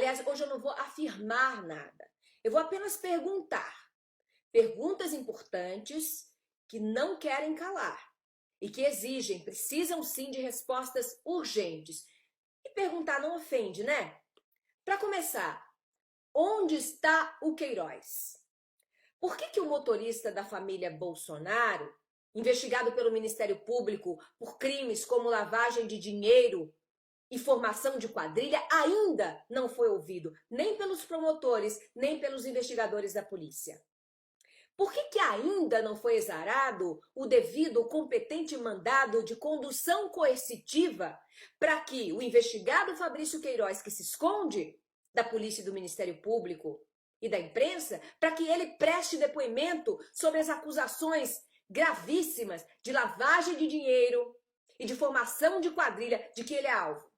Aliás, hoje eu não vou afirmar nada. Eu vou apenas perguntar. Perguntas importantes que não querem calar e que precisam sim de respostas urgentes. E perguntar não ofende, né? Para começar, onde está o Queiroz? Por que o motorista da família Bolsonaro, investigado pelo Ministério Público por crimes como lavagem de dinheiro e formação de quadrilha, ainda não foi ouvido, nem pelos promotores, nem pelos investigadores da polícia? Por que ainda não foi exarado o devido competente mandado de condução coercitiva para que o investigado Fabrício Queiroz, que se esconde da polícia e do Ministério Público e da imprensa, para que ele preste depoimento sobre as acusações gravíssimas de lavagem de dinheiro e de formação de quadrilha de que ele é alvo?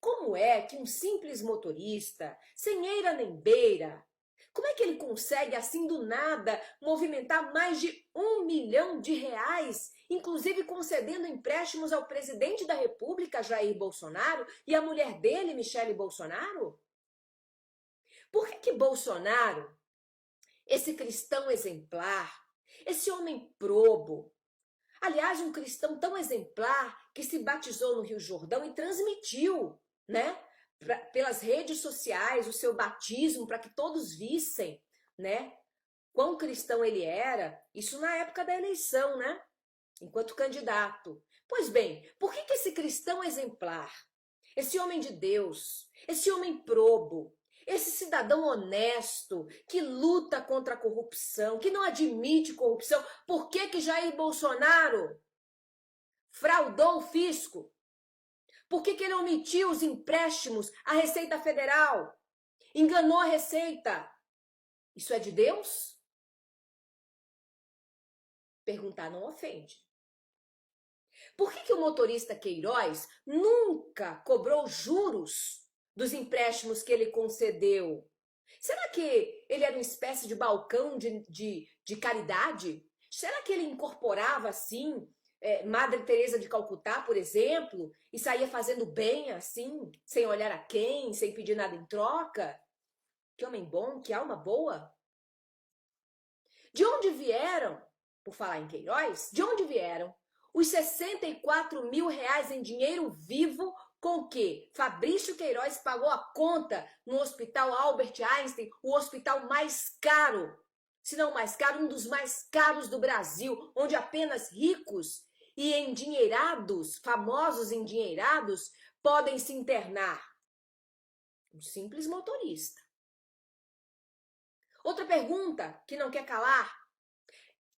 Como é que um simples motorista, sem eira nem beira, como é que ele consegue, assim do nada, movimentar mais de R$1 milhão, inclusive concedendo empréstimos ao presidente da República, Jair Bolsonaro, e à mulher dele, Michele Bolsonaro? Por que Bolsonaro, esse cristão exemplar, esse homem probo, aliás, um cristão tão exemplar que se batizou no Rio Jordão e transmitiu, né, pelas redes sociais o seu batismo para que todos vissem, né, quão cristão ele era, isso na época da eleição, né, enquanto candidato. Pois bem, por que esse cristão exemplar, esse homem de Deus, esse homem probo, esse cidadão honesto, que luta contra a corrupção, que não admite corrupção, por que Jair Bolsonaro fraudou o fisco? Por que ele omitiu os empréstimos à Receita Federal? Enganou a Receita? Isso é de Deus? Perguntar não ofende. Por que o motorista Queiroz nunca cobrou juros dos empréstimos que ele concedeu? Será que ele era uma espécie de balcão de caridade? Será que ele incorporava, assim, Madre Teresa de Calcutá, por exemplo, e saía fazendo bem, assim, sem olhar a quem, sem pedir nada em troca? Que homem bom, que alma boa! De onde vieram, por falar em Queiroz, de onde vieram os R$64 mil em dinheiro vivo com que Fabrício Queiroz pagou a conta no Hospital Albert Einstein, o hospital mais caro, se não o mais caro, um dos mais caros do Brasil, onde apenas ricos e endinheirados, famosos endinheirados, podem se internar? Um simples motorista. Outra pergunta que não quer calar: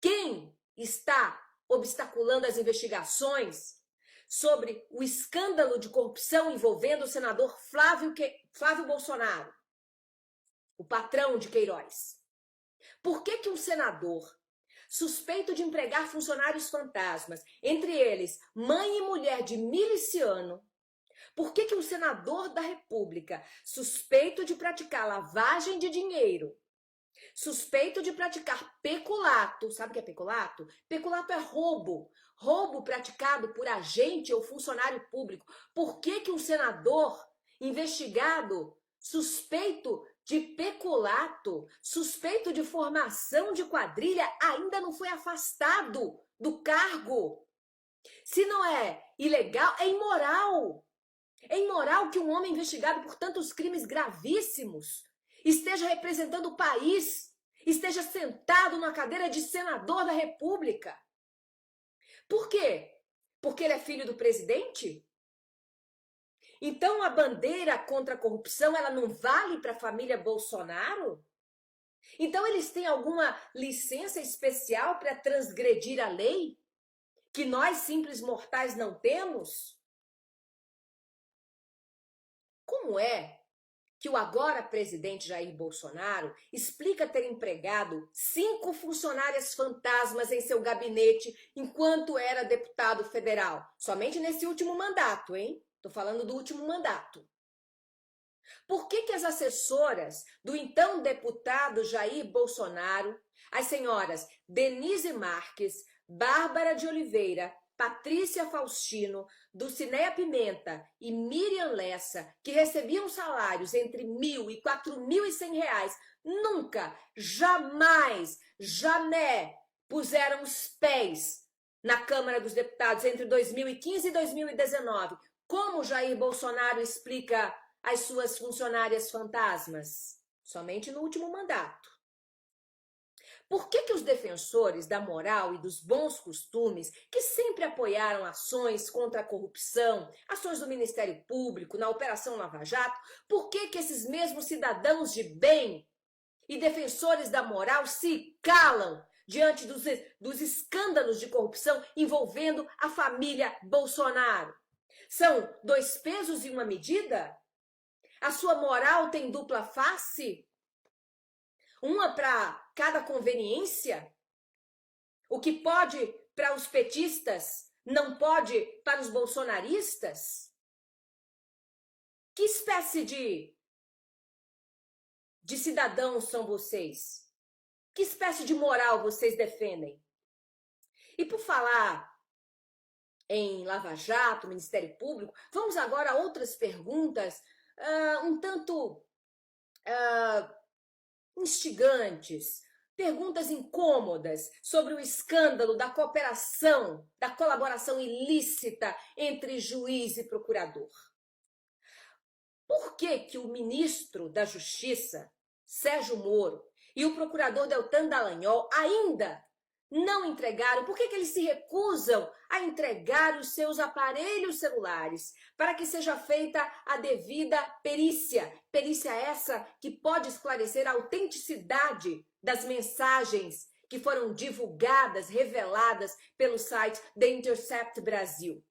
quem está obstaculando as investigações sobre o escândalo de corrupção envolvendo o senador Flávio Bolsonaro, o patrão de Queiroz? Por que um senador suspeito de empregar funcionários fantasmas, entre eles mãe e mulher de miliciano, por que um senador da República suspeito de praticar lavagem de dinheiro, suspeito de praticar peculato, sabe o que é peculato? Peculato é roubo praticado por agente ou funcionário público. Por que um senador investigado, suspeito de peculato, suspeito de formação de quadrilha, ainda não foi afastado do cargo? Se não é ilegal, é imoral. É imoral que um homem investigado por tantos crimes gravíssimos esteja representando o país, esteja sentado na cadeira de senador da República. Por quê? Porque ele é filho do presidente? Então a bandeira contra a corrupção, ela não vale para a família Bolsonaro? Então eles têm alguma licença especial para transgredir a lei? Que nós, simples mortais, não temos? Como é que o agora presidente Jair Bolsonaro explica ter empregado 5 funcionárias fantasmas em seu gabinete enquanto era deputado federal? Somente nesse último mandato, hein? Tô falando do último mandato. Por que as assessoras do então deputado Jair Bolsonaro, as senhoras Denise Marques, Bárbara de Oliveira, Patrícia Faustino, Dulcinea Pimenta e Miriam Lessa, que recebiam salários entre R$ 1.000 e R$ 4.100, nunca, jamais puseram os pés na Câmara dos Deputados entre 2015 e 2019. Como Jair Bolsonaro explica as suas funcionárias fantasmas? Somente no último mandato. Por que os defensores da moral e dos bons costumes, que sempre apoiaram ações contra a corrupção, ações do Ministério Público, na Operação Lava Jato, por que esses mesmos cidadãos de bem e defensores da moral se calam diante dos escândalos de corrupção envolvendo a família Bolsonaro? São dois pesos e uma medida? A sua moral tem dupla face? Uma para cada conveniência? O que pode para os petistas não pode para os bolsonaristas? Que espécie de cidadãos são vocês? Que espécie de moral vocês defendem? E por falar em Lava Jato, Ministério Público, vamos agora a outras perguntas um tanto instigantes, perguntas incômodas sobre o escândalo da cooperação, da colaboração ilícita entre juiz e procurador. Por que o ministro da Justiça, Sérgio Moro, e o procurador Deltan Dallagnol ainda não entregaram? Por que eles se recusam a entregar os seus aparelhos celulares para que seja feita a devida perícia? Perícia essa que pode esclarecer a autenticidade das mensagens que foram divulgadas, reveladas pelo site The Intercept Brasil.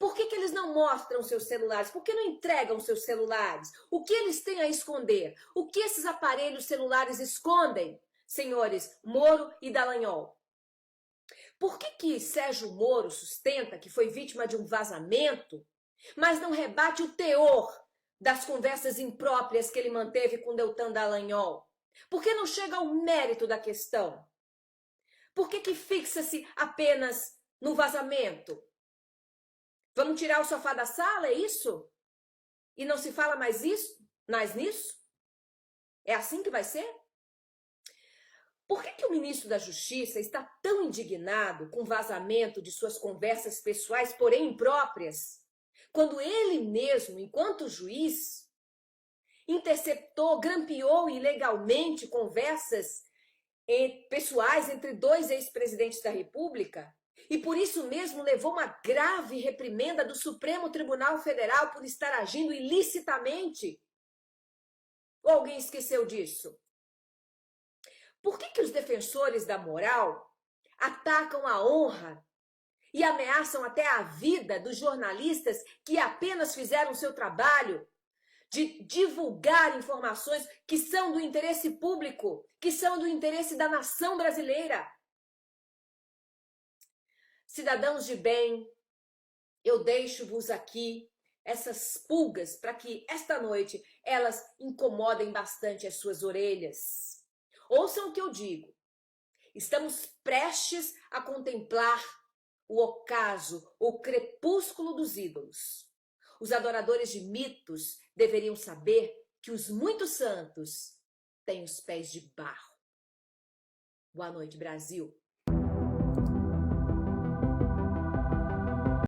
Por que eles não mostram seus celulares? Por que não entregam seus celulares? O que eles têm a esconder? O que esses aparelhos celulares escondem, senhores Moro e Dallagnol? Por que Sérgio Moro sustenta que foi vítima de um vazamento, mas não rebate o teor das conversas impróprias que ele manteve com Deltan Dallagnol? Por que não chega ao mérito da questão? Por que fixa-se apenas no vazamento? Vamos tirar o sofá da sala, é isso? E não se fala mais nisso? É assim que vai ser? Por que o ministro da Justiça está tão indignado com o vazamento de suas conversas pessoais, porém impróprias, quando ele mesmo, enquanto juiz, interceptou, grampeou ilegalmente conversas pessoais entre dois ex-presidentes da República e por isso mesmo levou uma grave reprimenda do Supremo Tribunal Federal por estar agindo ilicitamente? Ou alguém esqueceu disso? Por que os defensores da moral atacam a honra e ameaçam até a vida dos jornalistas que apenas fizeram seu trabalho de divulgar informações que são do interesse público, que são do interesse da nação brasileira? Cidadãos de bem, eu deixo-vos aqui essas pulgas para que esta noite elas incomodem bastante as suas orelhas. Ouçam o que eu digo. Estamos prestes a contemplar o ocaso, o crepúsculo dos ídolos. Os adoradores de mitos deveriam saber que os muitos santos têm os pés de barro. Boa noite, Brasil.